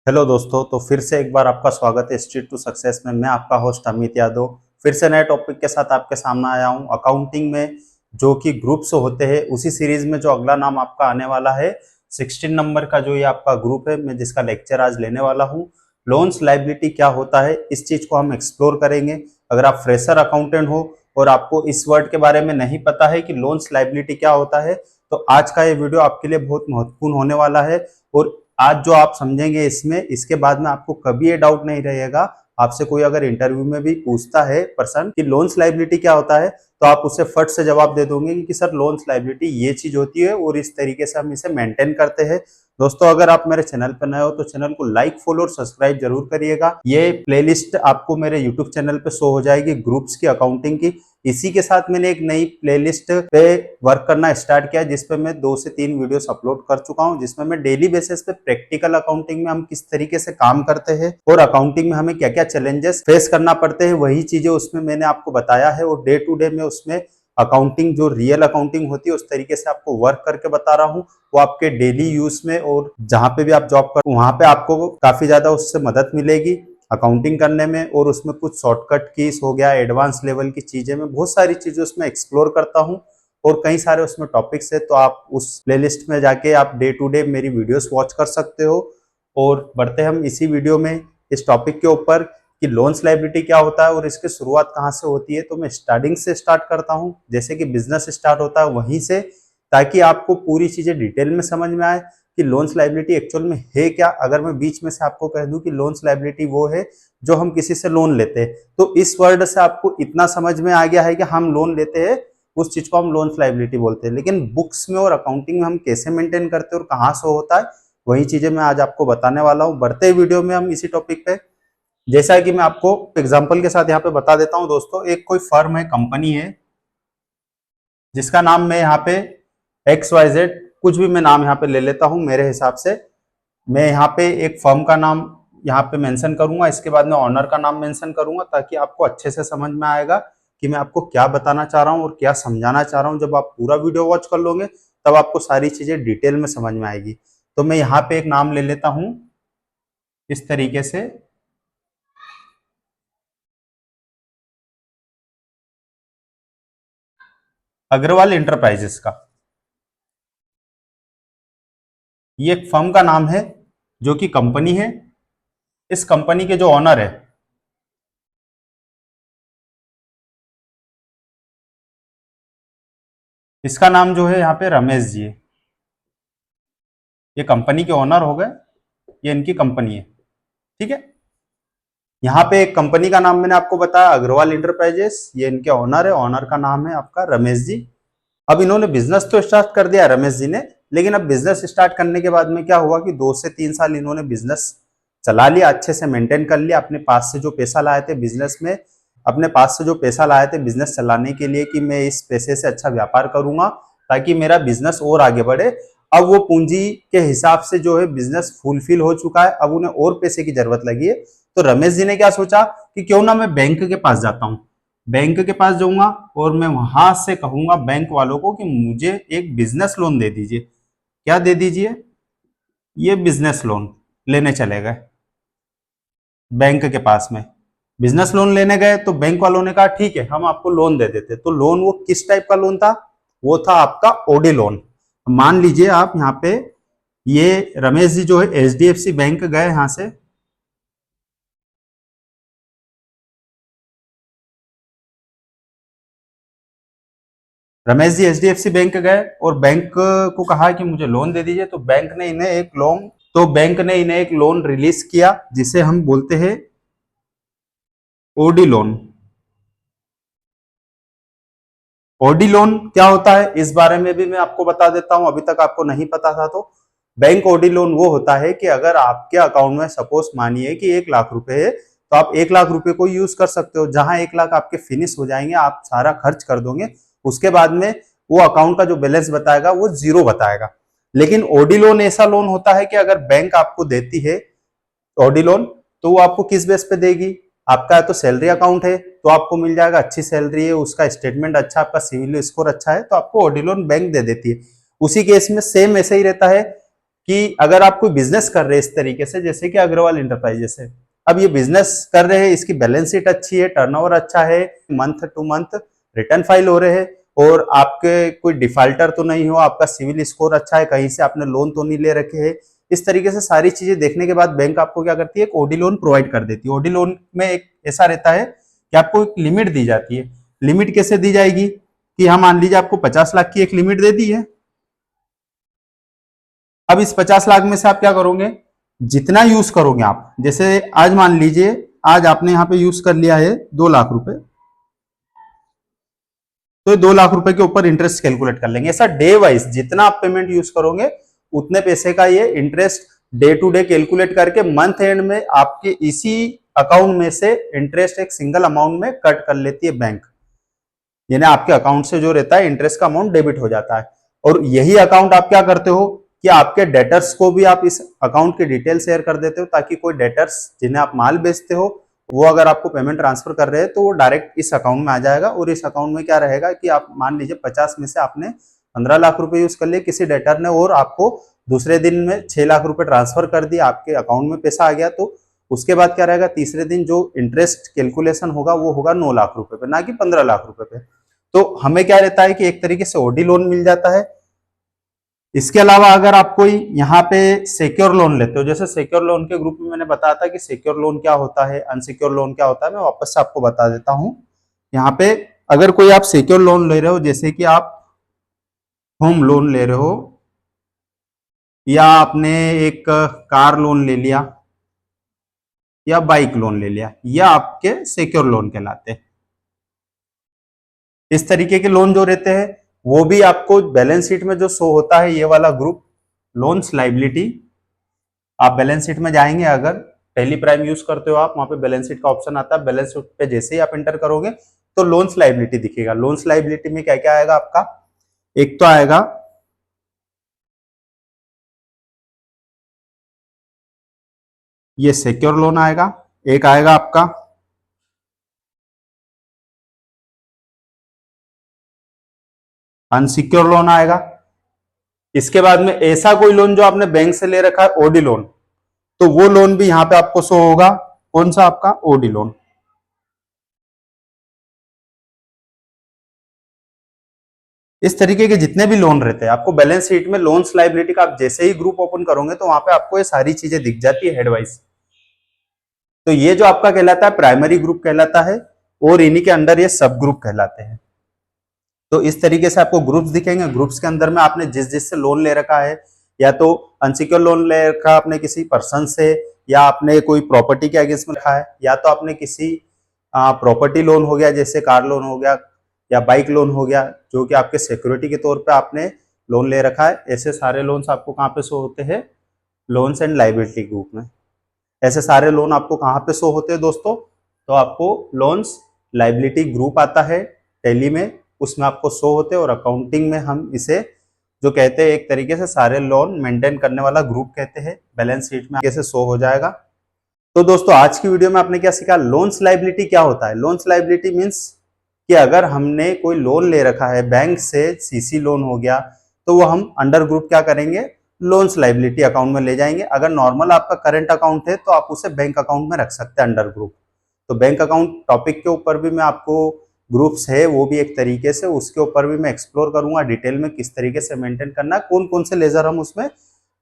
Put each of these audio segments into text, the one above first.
Hello दोस्तों, तो फिर से एक बार आपका स्वागत है स्ट्रीट टू सक्सेस में। मैं आपका होस्ट अमित यादव फिर से नए टॉपिक के साथ आपके सामने आया हूं। अकाउंटिंग में जो कि ग्रुप्स होते हैं उसी सीरीज में जो अगला नाम आपका आने वाला है 16 नंबर का जो ये आपका ग्रुप है, मैं जिसका लेक्चर आज लेने वाला हूं। लोन्स लायबिलिटी क्या होता है, इस चीज को हम एक्सप्लोर करेंगे। अगर आप फ्रेशर अकाउंटेंट हो और आपको इस वर्ड के बारे में नहीं पता है कि लोन्स लायबिलिटी क्या होता है, तो आज का ये वीडियो आपके लिए बहुत महत्वपूर्ण होने वाला है। और आज जो आप समझेंगे इसमें, इसके बाद में आपको कभी ये डाउट नहीं रहेगा। आपसे कोई अगर इंटरव्यू में भी पूछता है पर्सन कि लोन्स लायबिलिटी क्या होता है, तो आप उसे फट से जवाब दे दोगे कि सर लोन्स लायबिलिटी ये चीज होती है और इस तरीके से हम इसे मेंटेन करते हैं। दोस्तों, अगर आप मेरे चैनल पर नए हो तो चैनल को लाइक, फॉलो और सब्सक्राइब जरूर करिएगा। ये प्लेलिस्ट आपको मेरे यूट्यूब चैनल पे शो हो जाएगी ग्रुप्स की, अकाउंटिंग की। इसी के साथ मैंने एक नई प्लेलिस्ट पे वर्क करना स्टार्ट किया, जिसपे मैं 2 से 3 वीडियोस अपलोड कर चुका हूं, जिसमें मैं डेली बेसिस पे प्रैक्टिकल अकाउंटिंग में हम किस तरीके से काम करते हैं और अकाउंटिंग में हमें क्या क्या चैलेंजेस फेस करना पड़ते हैं, वही चीजें उसमें मैंने आपको बताया है। और डे टू डे में उसमें अकाउंटिंग जो रियल अकाउंटिंग होती है उस तरीके से आपको वर्क करके बता रहा हूँ। वो आपके डेली यूज में और जहां पे भी आप जॉब कर वहां पे आपको काफी ज्यादा उससे मदद मिलेगी अकाउंटिंग करने में। और उसमें कुछ शॉर्टकट कीज हो गया, एडवांस लेवल की चीजें, मैं बहुत सारी चीजें उसमें एक्सप्लोर करता हूँ और कई सारे उसमें टॉपिक्स है। तो आप उस प्लेलिस्ट में जाके आप डे टू डे मेरी वीडियोस वॉच कर सकते हो। और बढ़ते हम इसी वीडियो में इस टॉपिक के ऊपर कि लोन्स लायबिलिटी क्या होता है और इसकी शुरुआत कहाँ से होती है। तो मैं स्टार्टिंग से स्टार्ट करता हूँ, जैसे कि बिजनेस स्टार्ट होता है वहीं से, ताकि आपको पूरी चीजें डिटेल में समझ में आए कि लोन्स लायबिलिटी एक्चुअल में है क्या। अगर मैं बीच में से आपको कह दूं कि लोन्स लायबिलिटी वो है जो हम किसी से लोन लेते हैं, तो इस वर्ड से आपको इतना समझ में आ गया है कि हम लोन लेते हैं, उस चीज को हम लोन्स लायबिलिटी बोलते हैं। लेकिन बुक्स में और अकाउंटिंग में हम कैसे मेंटेन करते हैं और कहाँ से होता है, वही चीजें मैं आज आपको बताने वाला हूँ। बढ़ते वीडियो में हम इसी टॉपिक पे, जैसा कि मैं आपको एग्जांपल के साथ यहाँ पे बता देता हूँ। दोस्तों, एक कोई फर्म है, कंपनी है, जिसका नाम मैं यहाँ पे XYZ, कुछ भी मैं नाम यहाँ पे ले लेता हूँ मेरे हिसाब से। मैं यहाँ पे एक फर्म का नाम यहाँ पे मेंशन करूंगा, इसके बाद में ऑनर का नाम मेंशन करूंगा, ताकि आपको अच्छे से समझ में आएगा कि मैं आपको क्या बताना चाह रहा हूँ और क्या समझाना चाह रहा हूँ। जब आप पूरा वीडियो वॉच कर लोगे तब आपको सारी चीजें डिटेल में समझ में आएगी। तो मैं यहाँ पे एक नाम ले लेता हूँ इस तरीके से, अग्रवाल इंटरप्राइजेस का। ये एक फर्म का नाम है जो कि कंपनी है। इस कंपनी के जो ऑनर है, इसका नाम जो है यहाँ पे रमेश जी है। ये कंपनी के ओनर हो गए, ये इनकी कंपनी है। ठीक है, यहाँ पे एक कंपनी का नाम मैंने आपको बताया अग्रवाल इंटरप्राइजेस, ये इनके ऑनर है, ऑनर का नाम है आपका रमेश जी। अब इन्होंने बिजनेस तो स्टार्ट कर दिया रमेश जी ने, लेकिन अब बिजनेस स्टार्ट करने के बाद में क्या हुआ कि 2 से 3 साल इन्होंने बिजनेस चला लिया, अच्छे से मेंटेन कर लिया। अपने पास से जो पैसा लाए थे बिजनेस में, अपने पास से जो पैसा लाए थे बिजनेस चलाने के लिए कि मैं इस पैसे से अच्छा व्यापार करूंगा ताकि मेरा बिजनेस और आगे बढ़े, अब वो पूंजी के हिसाब से जो है बिजनेस फुलफिल हो चुका है, अब उन्हें और पैसे की जरूरत लगी है। तो रमेश जी ने क्या सोचा कि क्यों ना मैं बैंक के पास जाता हूँ, बैंक के पास जाऊंगा और मैं वहां से कहूंगा बैंक वालों को कि मुझे एक बिजनेस लोन दे दीजिए। क्या दे दीजिए? ये बिजनेस लोन लेने चले गए बैंक के पास में। बिजनेस लोन लेने गए तो बैंक वालों ने कहा ठीक है हम आपको लोन दे देते। तो लोन वो किस टाइप का लोन था? वो था आपका ओडी लोन। मान लीजिए आप यहाँ पे, ये रमेश जी जो है HDFC बैंक गए, यहां से रमेश जी HDFC बैंक गए और बैंक को कहा कि मुझे लोन दे दीजिए। तो बैंक ने इन्हें एक लोन रिलीज किया, जिसे हम बोलते हैं ओडी लोन। ओडी लोन क्या होता है इस बारे में भी मैं आपको बता देता हूं, अभी तक आपको नहीं पता था तो। बैंक ओडी लोन वो होता है कि अगर आपके अकाउंट में सपोज मानिए कि 1 लाख रुपए है, तो आप 1 लाख रुपए को यूज कर सकते हो। जहां 1 लाख आपके फिनिश हो जाएंगे, आप सारा खर्च कर दोगे, उसके बाद में वो अकाउंट का जो बैलेंस बताएगा वो जीरो बताएगा। लेकिन ओडी लोन ऐसा लोन होता है कि अगर बैंक आपको देती है ऑडी लोन, तो वो आपको किस बेस पे देगी? आपका तो सैलरी अकाउंट है तो आपको मिल जाएगा, अच्छी सैलरी है, उसका स्टेटमेंट अच्छा, आपका सिविल स्कोर अच्छा है, तो आपको ऑडी लोन बैंक दे देती है। उसी केस में सेम ऐसे ही रहता है। कि अगर आप कोई बिजनेस कर रहे हैं इस तरीके से, जैसे कि अग्रवाल इंटरप्राइजेस है, अब ये बिजनेस कर रहे हैं, इसकी बैलेंस शीट अच्छी है, टर्नओवर अच्छा है, month two month return file हो रहे हैं, और आपके कोई डिफाल्टर तो नहीं हो, आपका सिविल स्कोर अच्छा है, कहीं से आपने लोन तो नहीं ले रखे हैं, इस तरीके से सारी चीजें देखने के बाद बैंक आपको क्या करती है, एक ओडी लोन प्रोवाइड कर देती है। ओडी लोन में एक ऐसा रहता है कि आपको एक लिमिट दी जाती है। लिमिट कैसे दी जाएगी कि हम मान लीजिए आपको 50 लाख की एक लिमिट दे दी है। अब इस 50 लाख में से आप क्या करोगे, जितना यूज करोगे आप, जैसे आज मान लीजिए आज आपने यहां पे यूज कर लिया है 2 लाख रुपए, तो 2 लाख रुपए के ऊपर इंटरेस्ट कैलकुलेट कर लेंगे। ऐसा डे वाइज जितना आप पेमेंट यूज करोगे उतने पैसे का ये interest day to day calculate करके मंथ एंड में आपके इसी अकाउंट में से इंटरेस्ट एक सिंगल अमाउंट में कट कर लेती है बैंक। यानी आपके अकाउंट से जो रहता है इंटरेस्ट का अमाउंट डेबिट हो जाता है। और यही अकाउंट आप क्या करते हो कि आपके डेटर्स को भी आप इस अकाउंट की डिटेल शेयर कर देते हो, ताकि कोई डेटर्स जिन्हें आप माल बेचते हो वो अगर आपको पेमेंट ट्रांसफर कर रहे हैं तो वो डायरेक्ट इस अकाउंट में आ जाएगा। और इस अकाउंट में क्या रहेगा कि आप मान लीजिए 50 में से आपने 15 लाख रुपए यूज कर लिए किसी डेटर ने, और आपको दूसरे दिन में 6 लाख रुपए ट्रांसफर कर दिया, आपके अकाउंट में पैसा आ गया, तो उसके बाद क्या रहेगा, तीसरे दिन जो इंटरेस्ट कैलकुलेशन होगा वो होगा 9 लाख रुपए पे, ना कि 15 लाख रुपए पे। तो हमें क्या रहता है कि एक तरीके से ओडी लोन मिल जाता है। इसके अलावा अगर आप कोई यहाँ पे सिक्योर लोन लेते हो, जैसे सिक्योर लोन के ग्रुप में मैंने बताया था कि सिक्योर लोन क्या होता है, अनसिक्योर लोन क्या होता है, मैं वापस से आपको बता देता हूं। यहाँ पे अगर कोई आप सिक्योर लोन ले रहे हो, जैसे कि आप होम लोन ले रहे हो, या आपने एक कार लोन ले लिया, या बाइक लोन ले लिया, या आपके सिक्योर लोन कहलाते हैं। इस तरीके के लोन जो रहते हैं वो भी आपको बैलेंस शीट में जो शो होता है, ये वाला ग्रुप लोन्स लाइबिलिटी, आप बैलेंस शीट में जाएंगे, अगर टेली प्राइम यूज करते हो आप, वहां पे बैलेंस शीट का ऑप्शन आता है, बैलेंस शीट पे जैसे ही आप एंटर करोगे तो लोन्स लाइबिलिटी दिखेगा। लोन्स लाइबिलिटी में क्या क्या आएगा आपका, एक तो आएगा ये सिक्योर लोन आएगा, एक आएगा आपका अनसिक्योर लोन आएगा। इसके बाद में ऐसा कोई लोन जो आपने बैंक से ले रखा है ओडी लोन, तो वो लोन भी यहां पे आपको शो होगा, कौन सा, आपका ओडी लोन। इस तरीके के जितने भी लोन रहते हैं आपको बैलेंस शीट में लोन्स लाइबिलिटी का आप जैसे ही ग्रुप ओपन करोगे तो वहां पे आपको ये सारी चीजें दिख जाती है हेडवाइज। तो ये जो आपका कहलाता है प्राइमरी ग्रुप कहलाता है, और इन्हीं के अंडर ये सब ग्रुप कहलाते हैं। तो इस तरीके से आपको ग्रुप्स दिखेंगे, ग्रुप्स के अंदर में आपने जिस जिससे लोन ले रखा है, या तो अनसिक्योर लोन ले रखा आपने किसी पर्सन से, या आपने कोई प्रॉपर्टी के अगेंस्ट में रखा है, या तो आपने किसी प्रॉपर्टी लोन हो गया जैसे कार लोन हो गया, या बाइक लोन हो गया, जो कि आपके सिक्योरिटी के तौर पे आपने लोन ले रखा है। ऐसे सारे लोन्स आपको कहाँ पे शो होते हैं, लोन्स एंड लाइबिलिटी ग्रुप में। ऐसे सारे लोन आपको कहाँ पे शो होते हैं दोस्तों, तो आपको लोन्स लाइबिलिटी ग्रुप आता है टैली में, उसमें आपको शो होते हैं। और अकाउंटिंग में हम इसे जो कहते हैं एक तरीके से सारे लोन मेंटेन करने वाला ग्रुप कहते हैं, बैलेंस शीट में कैसे शो हो जाएगा। तो दोस्तों आज की वीडियो में आपने क्या सीखा, लोन्स लाइबिलिटी क्या होता है। लोन्स लाइबिलिटी मीन्स कि अगर हमने कोई लोन ले रखा है बैंक से, सीसी लोन हो गया, तो वो हम अंडर ग्रुप क्या करेंगे, लोन्स लाइबिलिटी अकाउंट में ले जाएंगे। अगर नॉर्मल आपका करंट अकाउंट है तो आप उसे बैंक अकाउंट में रख सकते हैं अंडर ग्रुप। तो बैंक अकाउंट टॉपिक के ऊपर भी मैं आपको ग्रुप्स है वो भी एक तरीके से, उसके ऊपर भी मैं एक्सप्लोर करूंगा डिटेल में किस तरीके से मेंटेन करना है, कौन कौन से लेजर हम उसमें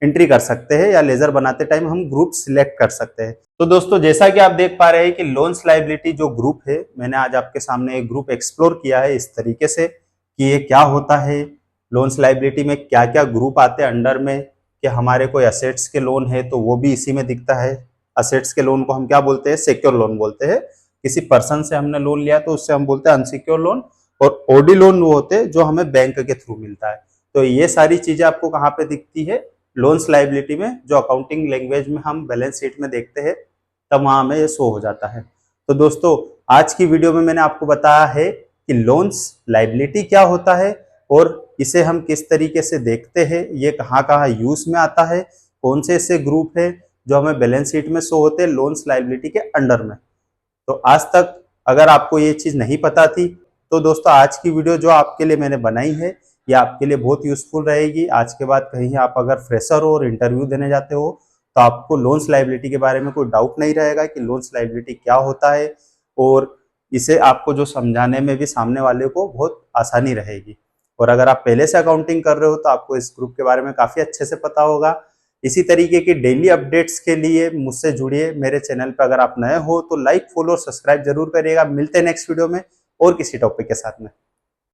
एंट्री कर सकते हैं, या लेजर बनाते टाइम हम ग्रुप सिलेक्ट कर सकते हैं। तो दोस्तों जैसा कि आप देख पा रहे हैं कि लोन्स लाइबिलिटी जो ग्रुप है, मैंने आज आपके सामने एक ग्रुप एक्सप्लोर किया है इस तरीके से कि ये क्या होता है, लोन्स लाइबिलिटी में क्या क्या ग्रुप आते हैं अंडर में, कि हमारे कोई असेट्स के लोन है तो वो भी इसी में दिखता है। असेट्स के लोन को हम क्या बोलते हैं, सिक्योर लोन बोलते हैं। किसी पर्सन से हमने लोन लिया तो उससे हम बोलते हैं अनसिक्योर लोन। और ओडी लोन वो होते हैं जो हमें बैंक के थ्रू मिलता है। तो ये सारी चीजें आपको कहाँ पे दिखती है, लोन्स लाइबिलिटी में, जो अकाउंटिंग लैंग्वेज में हम बैलेंस शीट में देखते हैं, तब वहां हमें ये शो हो जाता है। तो दोस्तों आज की वीडियो में मैंने आपको बताया है कि लोन्स लाइबिलिटी क्या होता है, और इसे हम किस तरीके से देखते हैं, ये कहाँ कहाँ यूज में आता है, कौन से ऐसे ग्रुप है जो हमें बैलेंस शीट में शो होते हैं लोन्स लाइबिलिटी के अंडर में। तो आज तक अगर आपको ये चीज नहीं पता थी, तो दोस्तों आज की वीडियो जो आपके लिए मैंने बनाई है ये आपके लिए बहुत यूजफुल रहेगी। आज के बाद कहीं आप अगर फ्रेशर हो और इंटरव्यू देने जाते हो तो आपको लोन्स लायबिलिटी के बारे में कोई डाउट नहीं रहेगा कि लोन्स लायबिलिटी क्या होता है, और इसे आपको जो समझाने में भी सामने वाले को बहुत आसानी रहेगी। और अगर आप पहले से अकाउंटिंग कर रहे हो तो आपको इस ग्रुप के बारे में काफ़ी अच्छे से पता होगा। इसी तरीके की डेली अपडेट्स के लिए मुझसे जुड़िए। मेरे चैनल पर अगर आप नए हो तो लाइक, फॉलो और सब्सक्राइब जरूर करिएगा। मिलते हैं नेक्स्ट वीडियो में और किसी टॉपिक के साथ में।